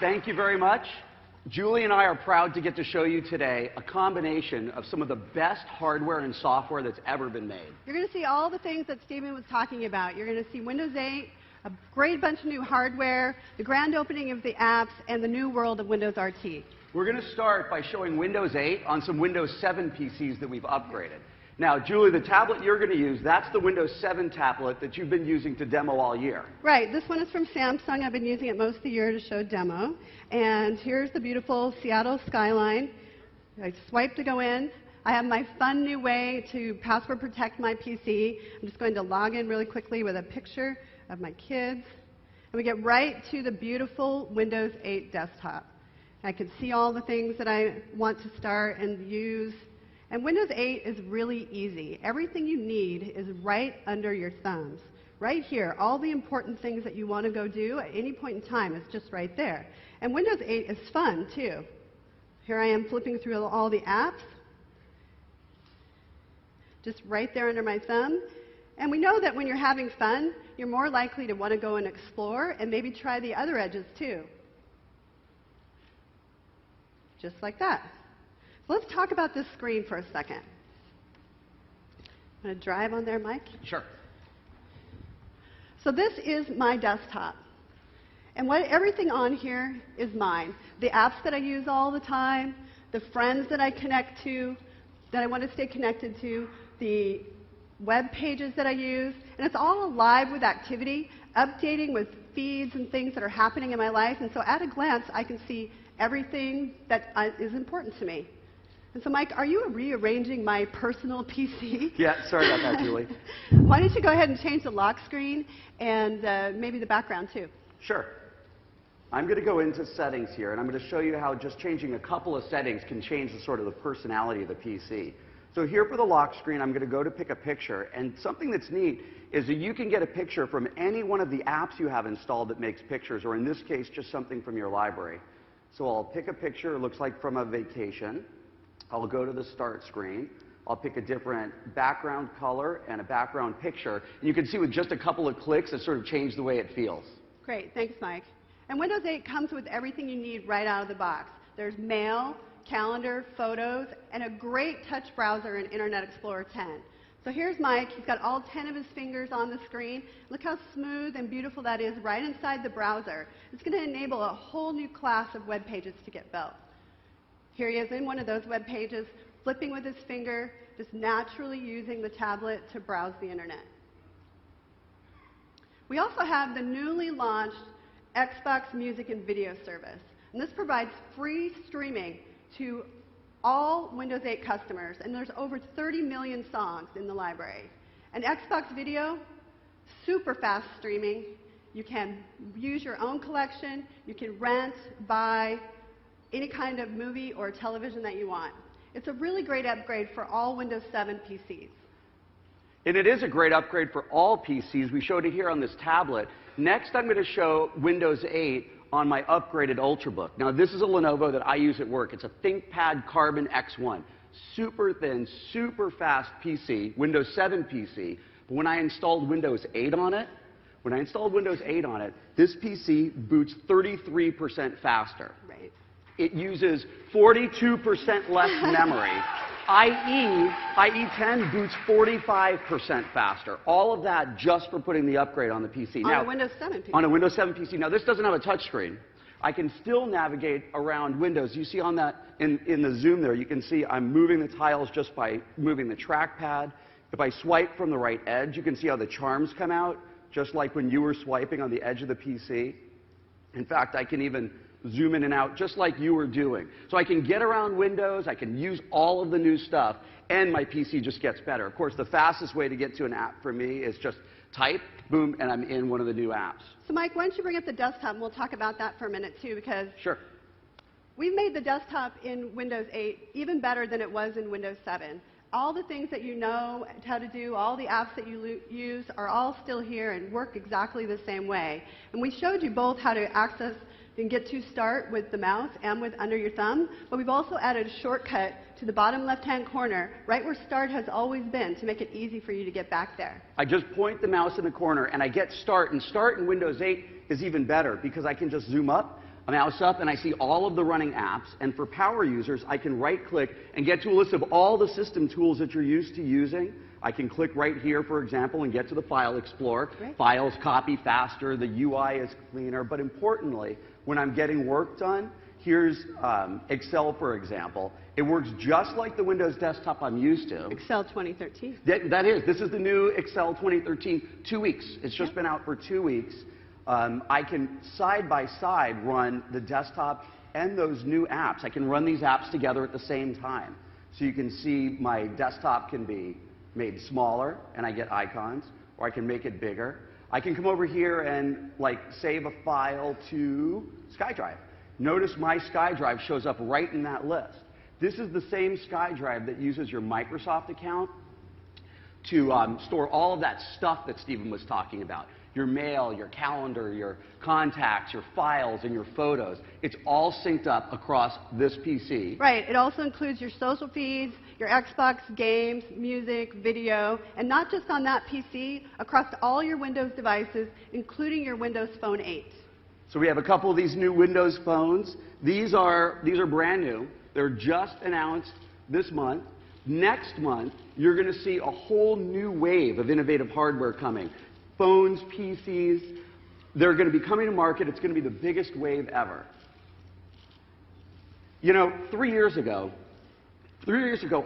Thank you very much. Julie and I are proud to get to show you today a combination of some of the best hardware and software that's ever been made. You're going to see all the things that Stephen was talking about. You're going to see Windows 8, a great bunch of new hardware, the grand opening of the apps, and the new world of Windows RT. We're going to start by showing Windows 8 on some Windows 7 PCs that we've upgraded. Now, Julie, the tablet you're going to use, that's the Windows 7 tablet that you've been using to demo all year. Right. This one is from Samsung. I've been using it most of the year to show demo. And here's the beautiful Seattle skyline. I swipe to go in. I have my fun new way to password protect my PC. I'm just going to log in really quickly with a picture of my kids. And we get right to the beautiful Windows 8 desktop. I can see all the things that I want to start and use. And Windows 8 is really easy. Everything you need is right under your thumbs. Right here, all the important things that you want to go do at any point in time is just right there. And Windows 8 is fun, too. Here I am flipping through all the apps, just right there under my thumb. And we know that when you're having fun, you're more likely to want to go and explore and maybe try the other edges, too. Just like that. Let's talk about this screen for a second. Want to drive on there, Mike? Sure. So this is my desktop. And everything on here is mine. The apps that I use all the time, the friends that I connect to, that I want to stay connected to, the web pages that I use, and it's all alive with activity, updating with feeds and things that are happening in my life. And so at a glance, I can see everything that is important to me. And so, Mike, are you rearranging my personal PC? Yeah, sorry about that, Julie. Why don't you go ahead and change the lock screen and maybe the background, too? Sure. I'm going to go into settings here, and I'm going to show you how just changing a couple of settings can change the sort of the personality of the PC. So here for the lock screen, I'm going to go to pick a picture, and something that's neat is that you can get a picture from any one of the apps you have installed that makes pictures, or in this case, just something from your library. So I'll pick a picture, it looks like from a vacation. I'll go to the start screen. I'll pick a different background color and a background picture. And you can see with just a couple of clicks, it sort of changed the way it feels. Great. Thanks, Mike. And Windows 8 comes with everything you need right out of the box. There's Mail, Calendar, Photos, and a great touch browser in Internet Explorer 10. So here's Mike. He's got all 10 of his fingers on the screen. Look how smooth and beautiful that is right inside the browser. It's going to enable a whole new class of web pages to get built. Here he is in one of those web pages, flipping with his finger, just naturally using the tablet to browse the internet. We also have the newly launched Xbox Music and Video service. And this provides free streaming to all Windows 8 customers. And there's over 30 million songs in the library. And Xbox Video, super fast streaming. You can use your own collection. You can rent, buy, any kind of movie or television that you want. It's a really great upgrade for all Windows 7 PCs. And it is a great upgrade for all PCs. We showed it here on this tablet. Next, I'm going to show Windows 8 on my upgraded Ultrabook. Now, this is a Lenovo that I use at work. It's a ThinkPad Carbon X1. Super thin, super fast PC, Windows 7 PC. But when I installed Windows 8 on it, this PC boots 33% faster. Right. It uses 42% less memory. IE10 boots 45% faster. All of that just for putting the upgrade on the PC. On a Windows 7 PC. On a Windows 7 PC. Now, this doesn't have a touchscreen. I can still navigate around Windows. You see on that, in the zoom there, you can see I'm moving the tiles just by moving the trackpad. If I swipe from the right edge, you can see how the charms come out, just like when you were swiping on the edge of the PC. In fact, I can even zoom in and out just like you were doing. So I can get around Windows, I can use all of the new stuff, and my PC just gets better. Of course, the fastest way to get to an app for me is just type, boom, and I'm in one of the new apps. So Mike, why don't you bring up the desktop, and we'll talk about that for a minute, too, because sure. We've made the desktop in Windows 8 even better than it was in Windows 7. All the things that you know how to do, all the apps that you use are all still here and work exactly the same way. And we showed you both how to access and get to start with the mouse and with under your thumb, but we've also added a shortcut to the bottom left-hand corner, right where Start has always been, to make it easy for you to get back there. I just point the mouse in the corner and I get Start, and Start in Windows 8 is even better because I can just zoom up, mouse up, and I see all of the running apps. And for power users, I can right-click and get to a list of all the system tools that you're used to using. I can click right here, for example, and get to the File Explorer. Great. Files copy faster, the UI is cleaner, but importantly, when I'm getting work done, here's Excel, for example. It works just like the Windows desktop I'm used to. Excel 2013. This is the new Excel 2013, 2 weeks. It's just been out for 2 weeks. I can side by side run the desktop and those new apps. I can run these apps together at the same time. So you can see my desktop can be made smaller and I get icons, or I can make it bigger. I can come over here and save a file to SkyDrive. Notice my SkyDrive shows up right in that list. This is the same SkyDrive that uses your Microsoft account to store all of that stuff that Stephen was talking about. Your mail, your calendar, your contacts, your files, and your photos. It's all synced up across this PC. Right. It also includes your social feeds, your Xbox games, music, video, and not just on that PC, across all your Windows devices, including your Windows Phone 8. So we have a couple of these new Windows phones. These are brand new. They're just announced this month. Next month, you're going to see a whole new wave of innovative hardware coming. Phones, PCs, they're going to be coming to market. It's going to be the biggest wave ever. You know, 3 years ago,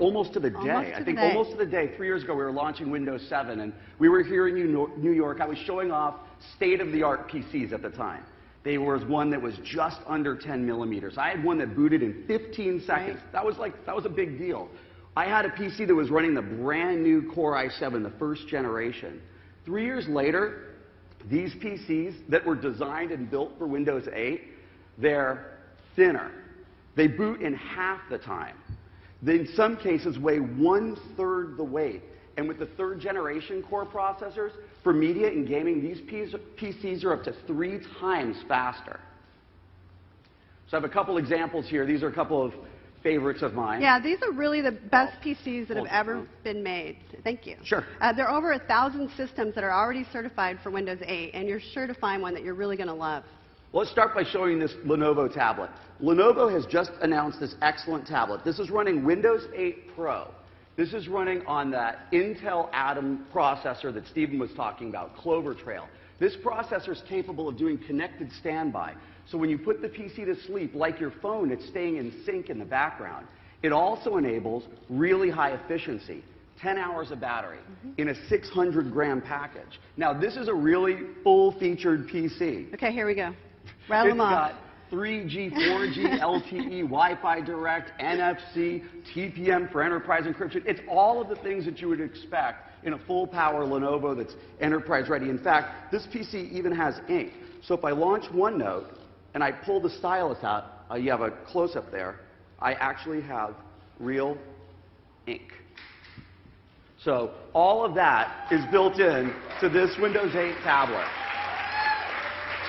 almost to the day, I think almost to the day, 3 years ago, we were launching Windows 7, and we were here in New York. I was showing off state-of-the-art PCs at the time. There was one that was just under 10 millimeters. I had one that booted in 15 seconds. Right. That was a big deal. I had a PC that was running the brand new Core i7, the first generation. 3 years later, these PCs that were designed and built for Windows 8, they're thinner. They boot in half the time. They, in some cases, weigh 1/3 the weight. And with the third generation core processors, for media and gaming, these PCs are up to 3 times faster. So I have a couple examples here. These are a couple of favorites of mine. Yeah, these are really the best PCs that have ever been made. Thank you. Sure. There are over 1,000 systems that are already certified for Windows 8, and you're sure to find one that you're really going to love. Well, let's start by showing this Lenovo tablet. Lenovo has just announced this excellent tablet. This is running Windows 8 Pro. This is running on that Intel Atom processor that Stephen was talking about, Clover Trail. This processor is capable of doing connected standby. So when you put the PC to sleep, like your phone, it's staying in sync in the background. It also enables really high efficiency, 10 hours of battery in a 600-gram package. Now, this is a really full-featured PC. Okay, here we go. Rattle them off. 3G, 4G, LTE, Wi-Fi Direct, NFC, TPM for enterprise encryption. It's all of the things that you would expect in a full-power Lenovo that's enterprise-ready. In fact, this PC even has ink. So if I launch OneNote and I pull the stylus out, you have a close-up there, I actually have real ink. So all of that is built in to this Windows 8 tablet.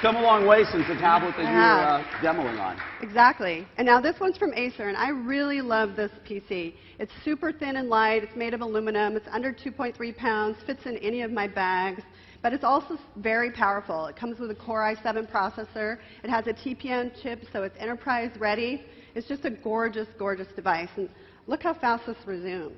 Come a long way since the tablet that you were demoing on. Exactly. And now this one's from Acer, and I really love this PC. It's super thin and light. It's made of aluminum. It's under 2.3 pounds, fits in any of my bags. But it's also very powerful. It comes with a Core i7 processor. It has a TPM chip, so it's enterprise ready. It's just a gorgeous, gorgeous device. And look how fast this resumes.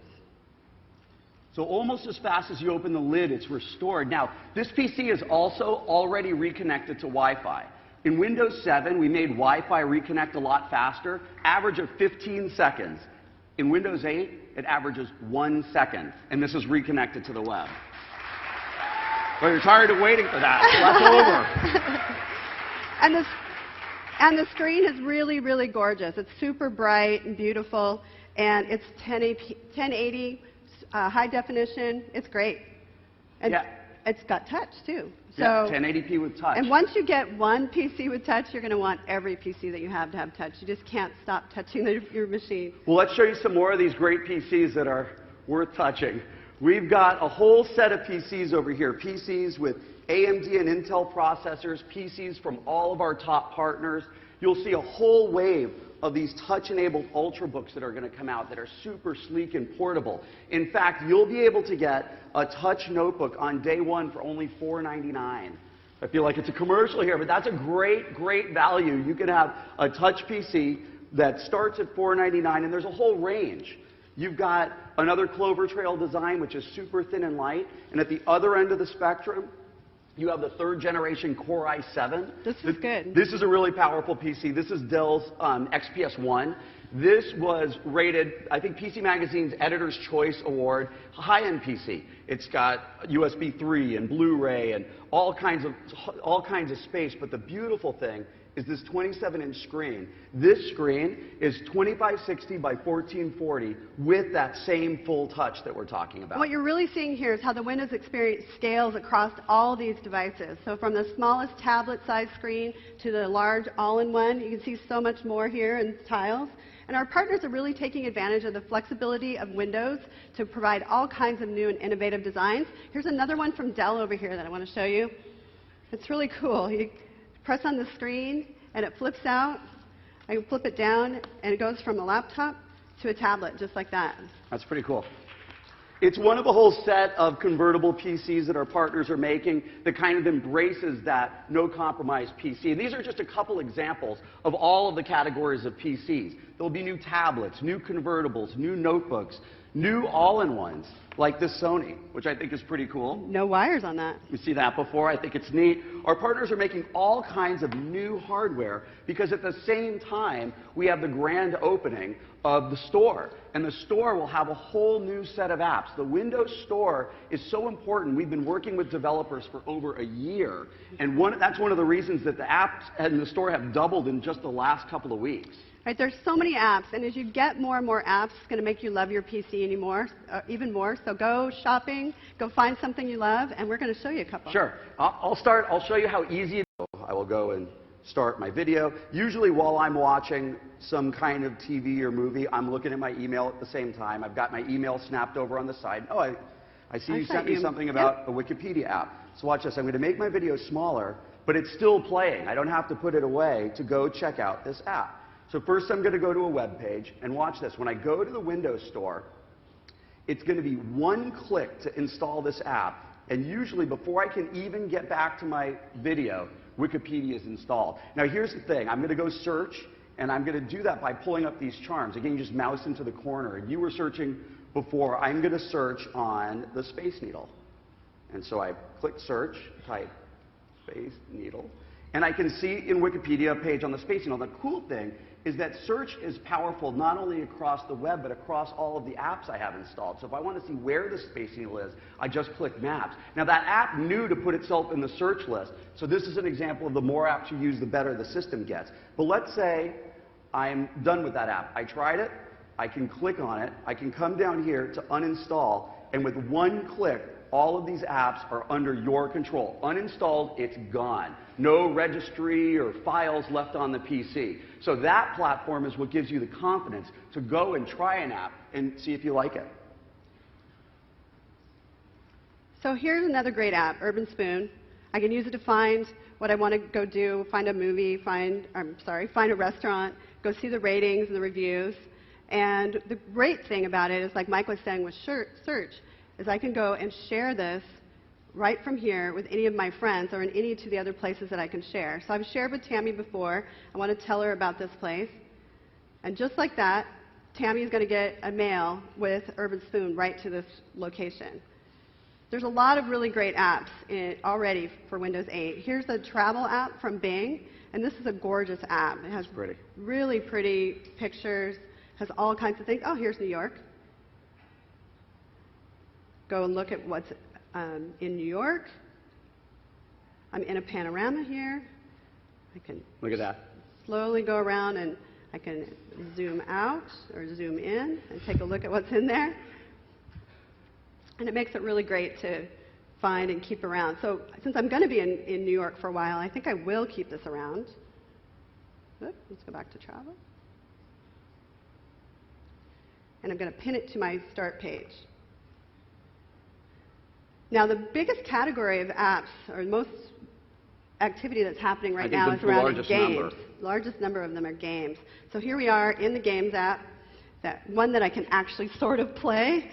So almost as fast as you open the lid, it's restored. Now, this PC is also already reconnected to Wi-Fi. In Windows 7, we made Wi-Fi reconnect a lot faster, average of 15 seconds. In Windows 8, it averages 1 second, and this is reconnected to the web. Well, you're tired of waiting for that, so that's over. And the screen is really, really gorgeous. It's super bright and beautiful, and it's 1080. High definition, it's great. And it's got touch, too. So, yeah, 1080p with touch. And once you get one PC with touch, you're going to want every PC that you have to have touch. You just can't stop touching your machine. Well, let's show you some more of these great PCs that are worth touching. We've got a whole set of PCs over here, PCs with AMD and Intel processors, PCs from all of our top partners. You'll see a whole wave of these touch-enabled Ultrabooks that are going to come out that are super sleek and portable. In fact, you'll be able to get a touch notebook on day one for only $4.99. I feel like it's a commercial here, but that's a great, great value. You can have a touch PC that starts at $499, and there's a whole range. You've got another Clover Trail design, which is super thin and light, and at the other end of the spectrum, you have the 3rd generation Core i7. This is good. This is a really powerful PC. This is Dell's XPS 1. This was rated, I think, PC Magazine's Editor's Choice Award, high-end PC. It's got USB 3 and Blu-ray and all kinds of space. But the beautiful thing is this 27-inch screen. This screen is 2560 by 1440 with that same full touch that we're talking about. What you're really seeing here is how the Windows experience scales across all these devices. So from the smallest tablet-sized screen to the large all-in-one, you can see so much more here in tiles. And our partners are really taking advantage of the flexibility of Windows to provide all kinds of new and innovative designs. Here's another one from Dell over here that I want to show you. It's really cool. You press on the screen and it flips out. I can flip it down and it goes from a laptop to a tablet just like that. That's pretty cool. It's one of a whole set of convertible PCs that our partners are making that kind of embraces that no-compromise PC. And these are just a couple examples of all of the categories of PCs. There will be new tablets, new convertibles, new notebooks, new all-in-ones, like this Sony, which I think is pretty cool. No wires on that. You see that before? I think it's neat. Our partners are making all kinds of new hardware because at the same time, we have the grand opening of the store. And the store will have a whole new set of apps. The Windows Store is so important. We've been working with developers for over a year. And that's one of the reasons that the apps in the store have doubled in just the last couple of weeks. Right, there's so many apps, and as you get more and more apps, it's going to make you love your PC even more. So go shopping, go find something you love, and we're going to show you a couple. Sure. I'll show you how easy it is. I will go and start my video. Usually while I'm watching some kind of TV or movie, I'm looking at my email at the same time. I've got my email snapped over on the side. Oh, I see you sent me something about a Wikipedia app. So watch this. I'm going to make my video smaller, but it's still playing. I don't have to put it away to go check out this app. So first I'm going to go to a web page, and watch this. When I go to the Windows Store, it's going to be one click to install this app, and usually before I can even get back to my video, Wikipedia is installed. Now here's the thing. I'm going to go search, and I'm going to do that by pulling up these charms. Again, you just mouse into the corner, and you were searching before. I'm going to search on the Space Needle. And so I click search, type Space Needle, and I can see in Wikipedia a page on the Space Needle. The cool thing is that search is powerful not only across the web, but across all of the apps I have installed. So if I want to see where the Space Needle is, I just click Maps. Now that app knew to put itself in the search list, so this is an example of the more apps you use, the better the system gets. But let's say I'm done with that app. I tried it, I can click on it, I can come down here to uninstall, and with one click, all of these apps are under your control. Uninstalled, it's gone. No registry or files left on the PC. So that platform is what gives you the confidence to go and try an app and see if you like it. So here's another great app, Urban Spoon. I can use it to find what I want to go do, find a movie, find a restaurant, go see the ratings and the reviews. And the great thing about it is, like Mike was saying with search, is I can go and share this right from here with any of my friends or in any of the other places that I can share. So I've shared with Tammy before. I want to tell her about this place. And just like that, Tammy is going to get a mail with Urban Spoon right to this location. There's a lot of really great apps already for Windows 8. Here's a travel app from Bing, and this is a gorgeous app. It has really pretty pictures, has all kinds of things. Oh, here's New York. Go and look at what's in New York. I'm in a panorama here. I can look at that. Slowly go around, and I can zoom out or zoom in and take a look at what's in there. And it makes it really great to find and keep around. So since I'm going to be in New York for a while, I think I will keep this around. Let's go back to travel. And I'm going to pin it to my start page. Now, the biggest category of apps, or most activity that's happening right now, is around games. The largest number of them are games. So here we are in the Games app. one that I can actually sort of play.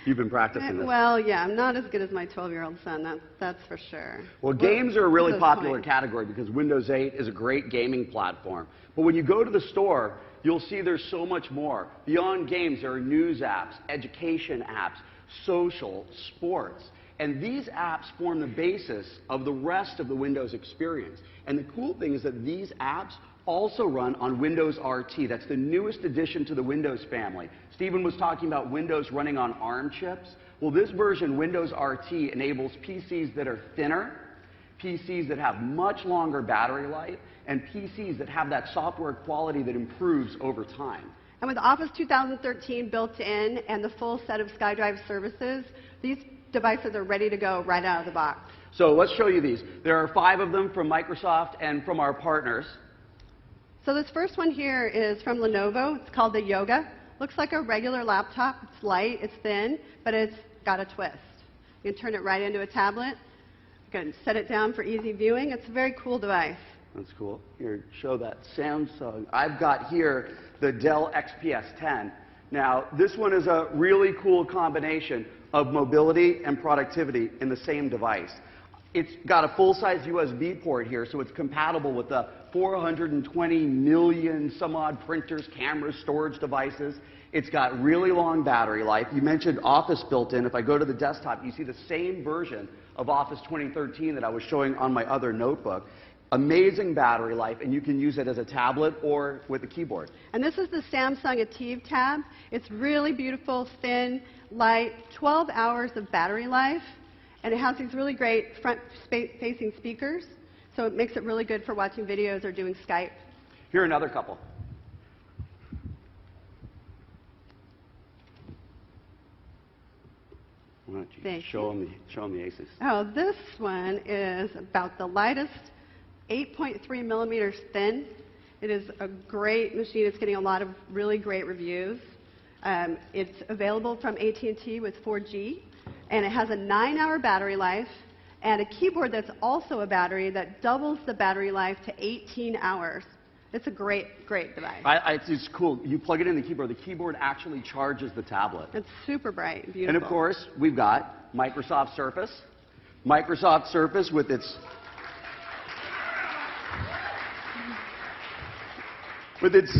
You've been practicing this. Well, yeah, I'm not as good as my 12-year-old son, that's for sure. Well, games are a really Windows popular point. category because Windows 8 is a great gaming platform. But when you go to the store, you'll see there's so much more. Beyond games, there are news apps, education apps, social, sports. And these apps form the basis of the rest of the Windows experience. And the cool thing is that these apps also run on Windows RT. That's the newest addition to the Windows family. Stephen was talking about Windows running on ARM chips. Well, this version, Windows RT, enables PCs that are thinner, PCs that have much longer battery life, and PCs that have that software quality that improves over time. And with Office 2013 built in and the full set of SkyDrive services, these devices are ready to go right out of the box. So let's show you these. There are 5 of them from Microsoft and from our partners. So this first one here is from Lenovo. It's called the Yoga. Looks like a regular laptop. It's light, it's thin, but it's got a twist. You can turn it right into a tablet. You can set it down for easy viewing. It's a very cool device. That's cool. Here, show that Samsung. I've got here the Dell XPS 10. Now, this one is a really cool combination of mobility and productivity in the same device. It's got a full-size USB port here, so it's compatible with the 420 million some odd printers, cameras, storage devices. It's got really long battery life. You mentioned Office built in. If I go to the desktop, you see the same version of Office 2013 that I was showing on my other notebook. Amazing battery life, and you can use it as a tablet or with a keyboard. And this is the Samsung Ativ tab. It's really beautiful, thin, light, 12 hours of battery life, and it has these really great front-facing speakers, so it makes it really good for watching videos or doing Skype. Here are another couple. Why don't you show them the aces? Oh, this one is about the lightest, 8.3 millimeters thin. It is a great machine. It's getting a lot of really great reviews. It's available from AT&T with 4G, and it has a 9-hour battery life and a keyboard that's also a battery that doubles the battery life to 18 hours. It's a great, great device. It's cool. You plug it in the keyboard actually charges the tablet. It's super bright and beautiful. And of course, we've got Microsoft Surface. Microsoft Surface with its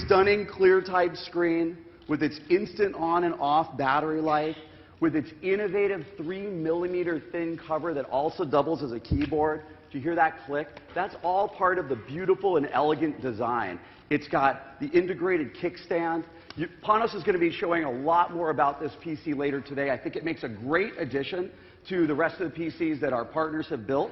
stunning clear type screen, with its instant on and off battery life, with its innovative 3-millimeter thin cover that also doubles as a keyboard. Do you hear that click? That's all part of the beautiful and elegant design. It's got the integrated kickstand. Panos is going to be showing a lot more about this PC later today. I think it makes a great addition to the rest of the PCs that our partners have built.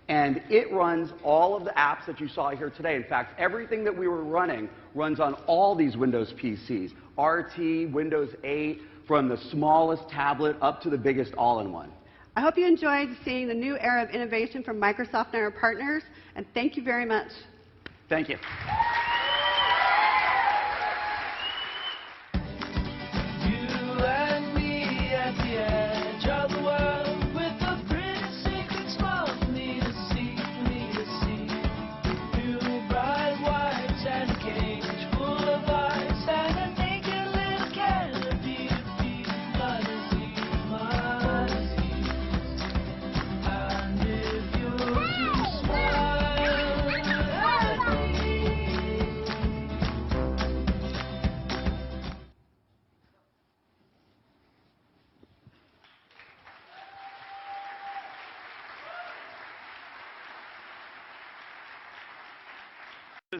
And it runs all of the apps that you saw here today. In fact, everything that we were running runs on all these Windows PCs. RT, Windows 8, from the smallest tablet up to the biggest all-in-one. I hope you enjoyed seeing the new era of innovation from Microsoft and our partners, and thank you very much. Thank you.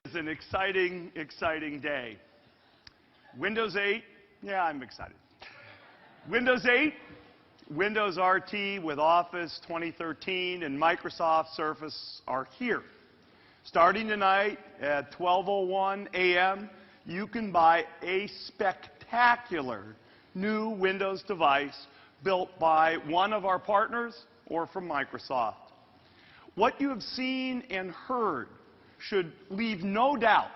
It's an exciting, exciting day. Windows 8, yeah, I'm excited. Windows 8, Windows RT with Office 2013 and Microsoft Surface are here. Starting tonight at 12:01 a.m., you can buy a spectacular new Windows device built by one of our partners or from Microsoft. What you have seen and heard should leave no doubt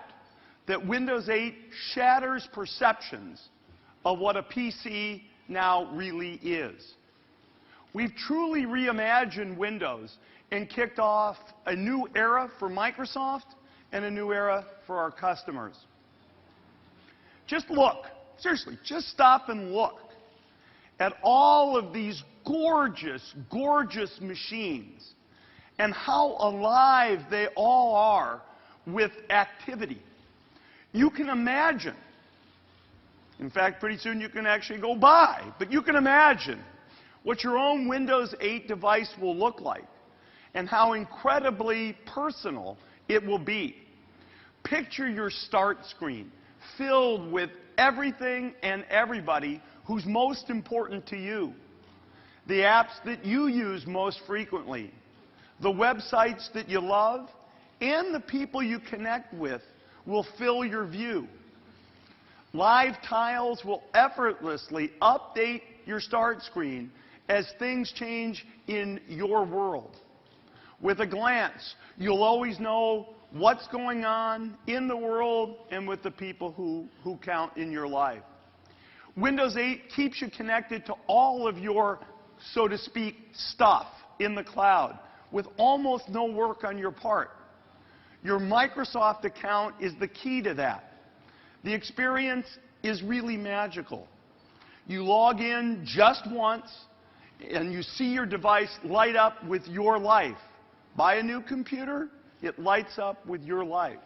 that Windows 8 shatters perceptions of what a PC now really is. We've truly reimagined Windows and kicked off a new era for Microsoft and a new era for our customers. Just look seriously, just stop and look at all of these gorgeous, gorgeous machines and how alive they all are with activity. You can imagine, in fact, pretty soon you can actually go by, but you can imagine what your own Windows 8 device will look like and how incredibly personal it will be. Picture your start screen filled with everything and everybody who's most important to you. The apps that you use most frequently, the websites that you love, and the people you connect with will fill your view. Live tiles will effortlessly update your start screen as things change in your world. With a glance, you'll always know what's going on in the world and with the people who count in your life. Windows 8 keeps you connected to all of your, so to speak, stuff in the cloud with almost no work on your part. Your Microsoft account is the key to that. The experience is really magical. You log in just once, and you see your device light up with your life. Buy a new computer, it lights up with your life.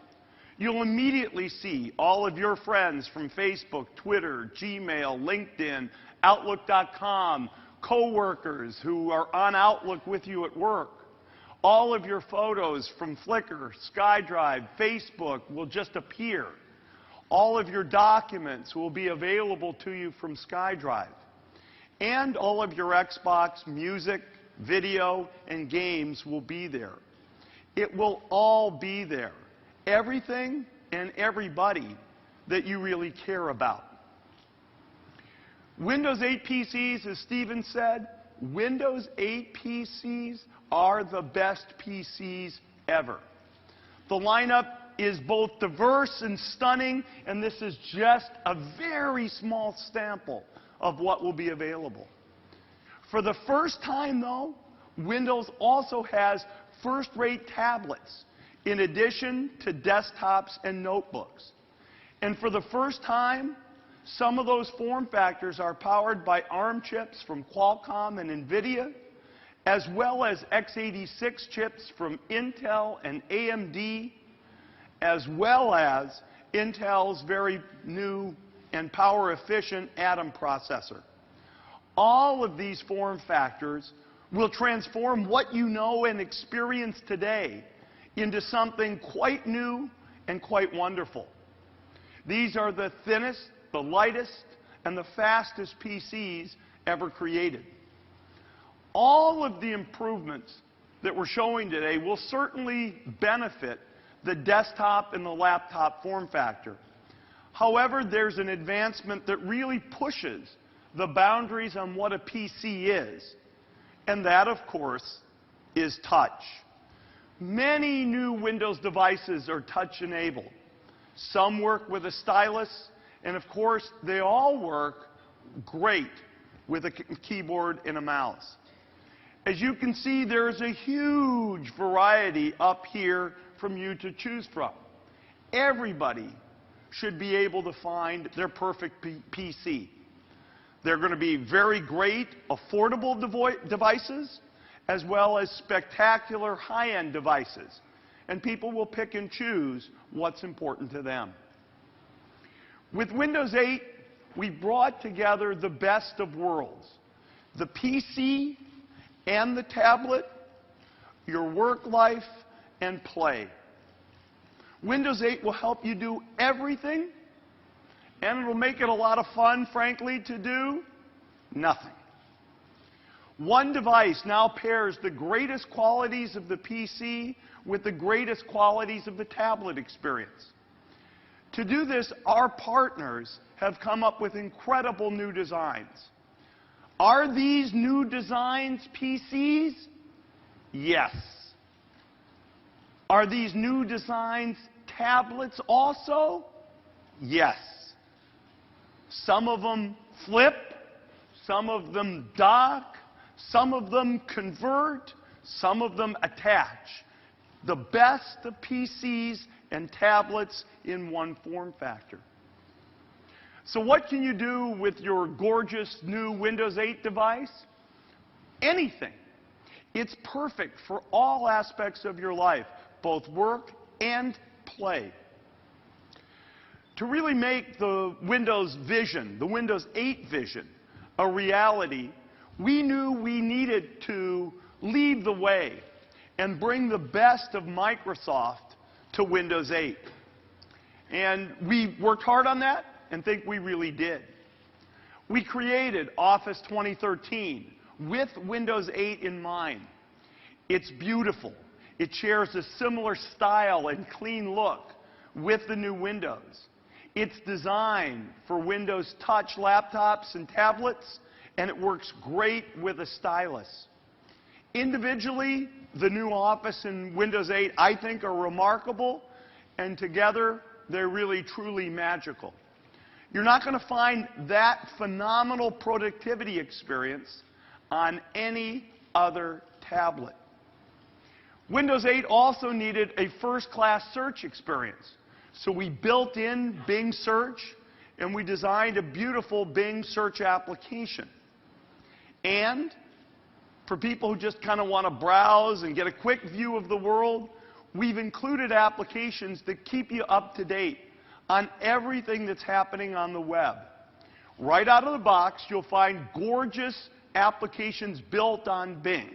You'll immediately see all of your friends from Facebook, Twitter, Gmail, LinkedIn, Outlook.com, coworkers who are on Outlook with you at work. All of your photos from Flickr, SkyDrive, Facebook will just appear. All of your documents will be available to you from SkyDrive. And all of your Xbox music, video, and games will be there. It will all be there. Everything and everybody that you really care about. Windows 8 PCs, as Stephen said, Windows 8 PCs are the best PCs ever. The lineup is both diverse and stunning, and this is just a very small sample of what will be available. For the first time, though, Windows also has first-rate tablets in addition to desktops and notebooks. And for the first time, some of those form factors are powered by ARM chips from Qualcomm and NVIDIA, as well as x86 chips from Intel and AMD, as well as Intel's very new and power-efficient Atom processor. All of these form factors will transform what you know and experience today into something quite new and quite wonderful. These are the thinnest, the lightest, and the fastest PCs ever created. All of the improvements that we're showing today will certainly benefit the desktop and the laptop form factor. However, there's an advancement that really pushes the boundaries on what a PC is, and that, of course, is touch. Many new Windows devices are touch-enabled. Some work with a stylus, and of course, they all work great with a keyboard and a mouse. As you can see, there's a huge variety up here from you to choose from. Everybody should be able to find their perfect PC. They're going to be very great, affordable devices, as well as spectacular high-end devices. And people will pick and choose what's important to them. With Windows 8, we brought together the best of worlds. The PC and the tablet, your work life, and play. Windows 8 will help you do everything, and it will make it a lot of fun, frankly, to do nothing. One device now pairs the greatest qualities of the PC with the greatest qualities of the tablet experience. To do this, our partners have come up with incredible new designs. Are these new designs PCs? Yes. Are these new designs tablets also? Yes. Some of them flip, some of them dock, some of them convert, some of them attach. The best of PCs and tablets in one form factor. So what can you do with your gorgeous new Windows 8 device? Anything. It's perfect for all aspects of your life, both work and play. To really make the Windows vision, the Windows 8 vision, a reality, we knew we needed to lead the way and bring the best of Microsoft to Windows 8. And we worked hard on that and think we really did. We created Office 2013 with Windows 8 in mind. It's beautiful. It shares a similar style and clean look with the new Windows. It's designed for Windows Touch laptops and tablets, and it works great with a stylus. Individually, the new Office and Windows 8, I think, are remarkable, and together, they're really, truly magical. You're not going to find that phenomenal productivity experience on any other tablet. Windows 8 also needed a first-class search experience. So we built in Bing Search, and we designed a beautiful Bing Search application. And for people who just kind of want to browse and get a quick view of the world, we've included applications that keep you up to date on everything that's happening on the web. Right out of the box, you'll find gorgeous applications built on Bing.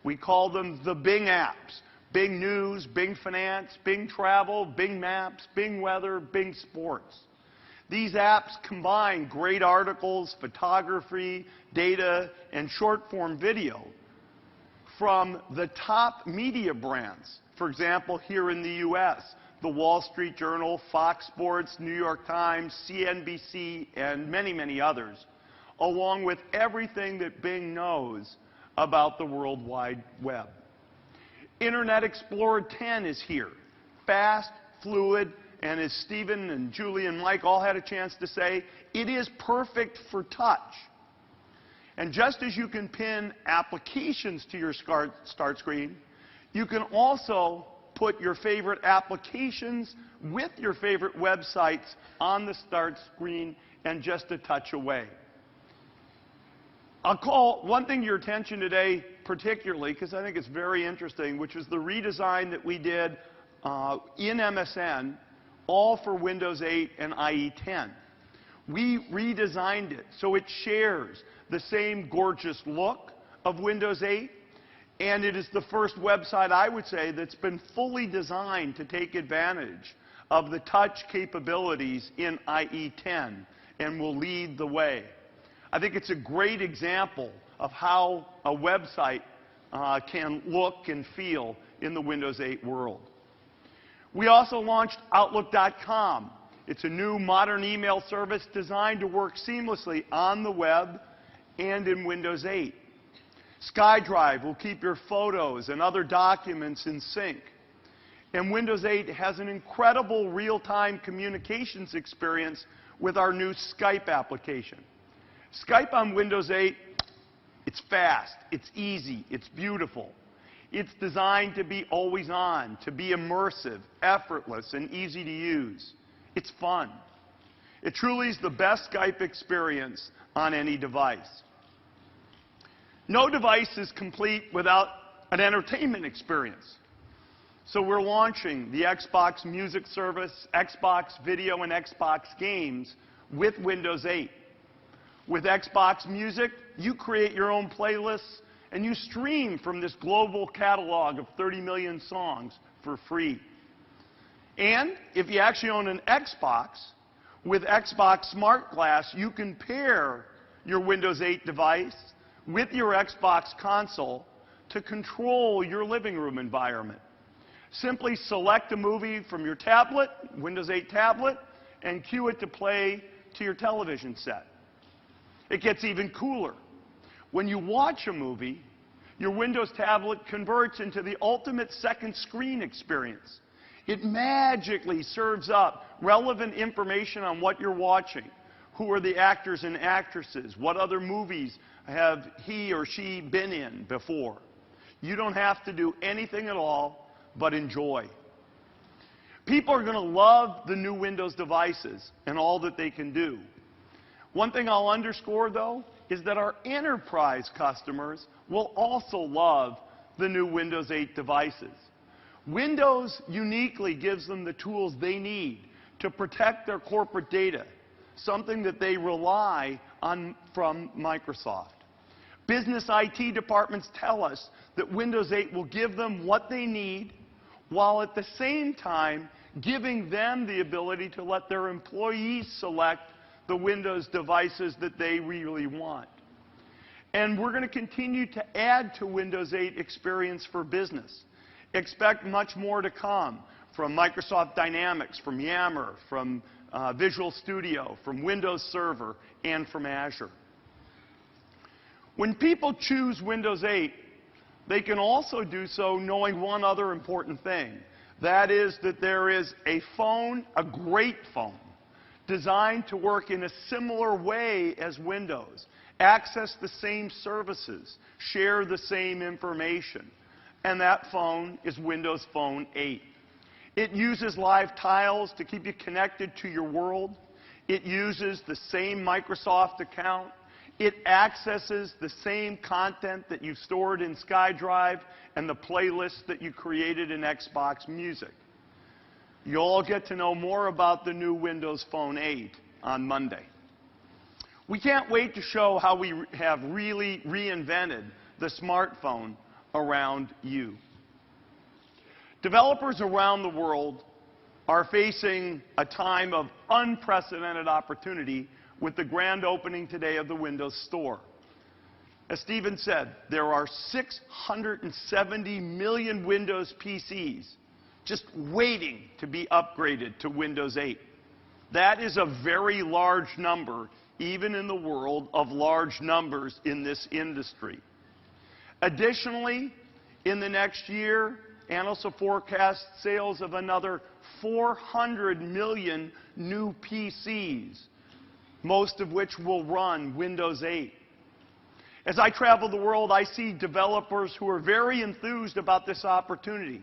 We call them the Bing apps. Bing News, Bing Finance, Bing Travel, Bing Maps, Bing Weather, Bing Sports. These apps combine great articles, photography, data, and short-form video from the top media brands. For example, here in the U.S., the Wall Street Journal, Fox Sports, New York Times, CNBC, and many, many others, along with everything that Bing knows about the World Wide Web. Internet Explorer 10 is here. Fast, fluid, and as Stephen and Julie and Mike all had a chance to say, it is perfect for touch. And just as you can pin applications to your start screen, you can also put your favorite applications with your favorite websites on the start screen and just a touch away. I'll call one thing to your attention today particularly, because I think it's very interesting, which is the redesign that we did in MSN, all for Windows 8 and IE 10. We redesigned it so it shares the same gorgeous look of Windows 8, and it is the first website, I would say, that's been fully designed to take advantage of the touch capabilities in IE 10 and will lead the way. I think it's a great example of how a website can look and feel in the Windows 8 world. We also launched Outlook.com. It's a new modern email service designed to work seamlessly on the web and in Windows 8. SkyDrive will keep your photos and other documents in sync. And Windows 8 has an incredible real-time communications experience with our new Skype application. Skype on Windows 8, it's fast, it's easy, it's beautiful. It's designed to be always on, to be immersive, effortless, and easy to use. It's fun. It truly is the best Skype experience on any device. No device is complete without an entertainment experience. So we're launching the Xbox Music Service, Xbox Video, and Xbox Games with Windows 8. With Xbox Music, you create your own playlists and you stream from this global catalog of 30 million songs for free. And if you actually own an Xbox, with Xbox Smart Glass, you can pair your Windows 8 device with your Xbox console to control your living room environment. Simply select a movie from your tablet, Windows 8 tablet, and cue it to play to your television set. It gets even cooler. When you watch a movie, your Windows tablet converts into the ultimate second screen experience. It magically serves up relevant information on what you're watching. Who are the actors and actresses? What other movies have he or she been in before? You don't have to do anything at all but enjoy. People are going to love the new Windows devices and all that they can do. One thing I'll underscore, though, is that our enterprise customers will also love the new Windows 8 devices. Windows uniquely gives them the tools they need to protect their corporate data, something that they rely on from Microsoft. Business IT departments tell us that Windows 8 will give them what they need, while at the same time giving them the ability to let their employees select the Windows devices that they really want. And we're going to continue to add to Windows 8 Experience for Business. Expect much more to come from Microsoft Dynamics, from Yammer, from Visual Studio, from Windows Server, and from Azure. When people choose Windows 8, they can also do so knowing one other important thing. That is that there is a phone, a great phone, designed to work in a similar way as Windows, access the same services, share the same information. And that phone is Windows Phone 8. It uses live tiles to keep you connected to your world. It uses the same Microsoft account. It accesses the same content that you stored in SkyDrive and the playlists that you created in Xbox Music. You'll all get to know more about the new Windows Phone 8 on Monday. We can't wait to show how we have really reinvented the smartphone around you. Developers around the world are facing a time of unprecedented opportunity with the grand opening today of the Windows Store. As Stephen said, there are 670 million Windows PCs just waiting to be upgraded to Windows 8. That is a very large number, even in the world of large numbers in this industry. Additionally, in the next year, analysts have forecast sales of another 400 million new PCs, most of which will run Windows 8. As I travel the world, I see developers who are very enthused about this opportunity.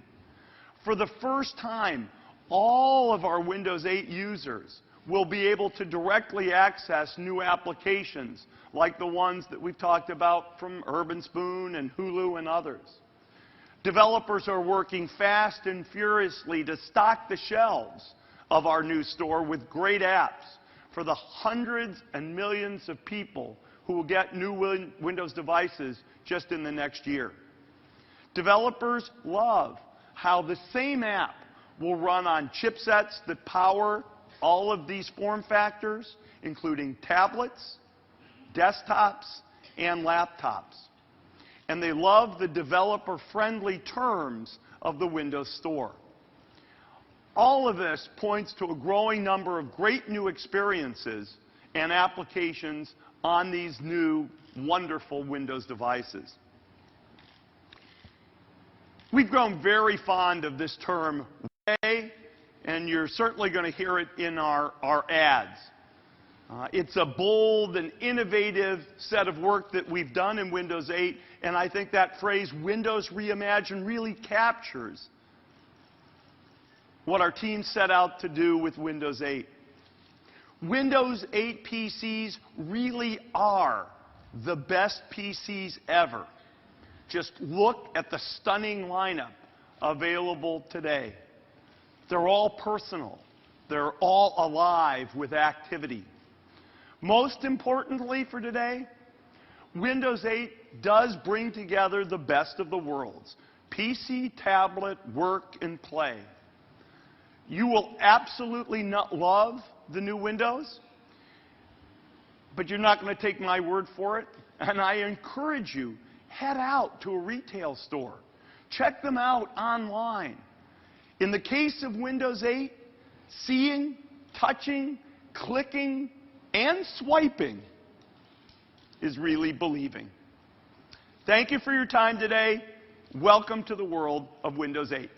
For the first time, all of our Windows 8 users will be able to directly access new applications like the ones that we've talked about from Urban Spoon and Hulu and others. Developers are working fast and furiously to stock the shelves of our new store with great apps for the hundreds and millions of people who will get new Windows devices just in the next year. Developers love how the same app will run on chipsets that power all of these form factors, including tablets, desktops, and laptops. And they love the developer-friendly terms of the Windows Store. All of this points to a growing number of great new experiences and applications on these new, wonderful Windows devices. We've grown very fond of this term, way, and you're certainly going to hear it in our ads. It's a bold and innovative set of work that we've done in Windows 8, and I think that phrase, Windows Reimagined, really captures what our team set out to do with Windows 8. Windows 8 PCs really are the best PCs ever. Just look at the stunning lineup available today. They're all personal. They're all alive with activity. Most importantly for today, Windows 8 does bring together the best of the worlds: PC, tablet, work, and play. You will absolutely not love the new Windows, but you're not going to take my word for it. And I encourage you, head out to a retail store. Check them out online. In the case of Windows 8, seeing, touching, clicking, and swiping is really believing. Thank you for your time today. Welcome to the world of Windows 8.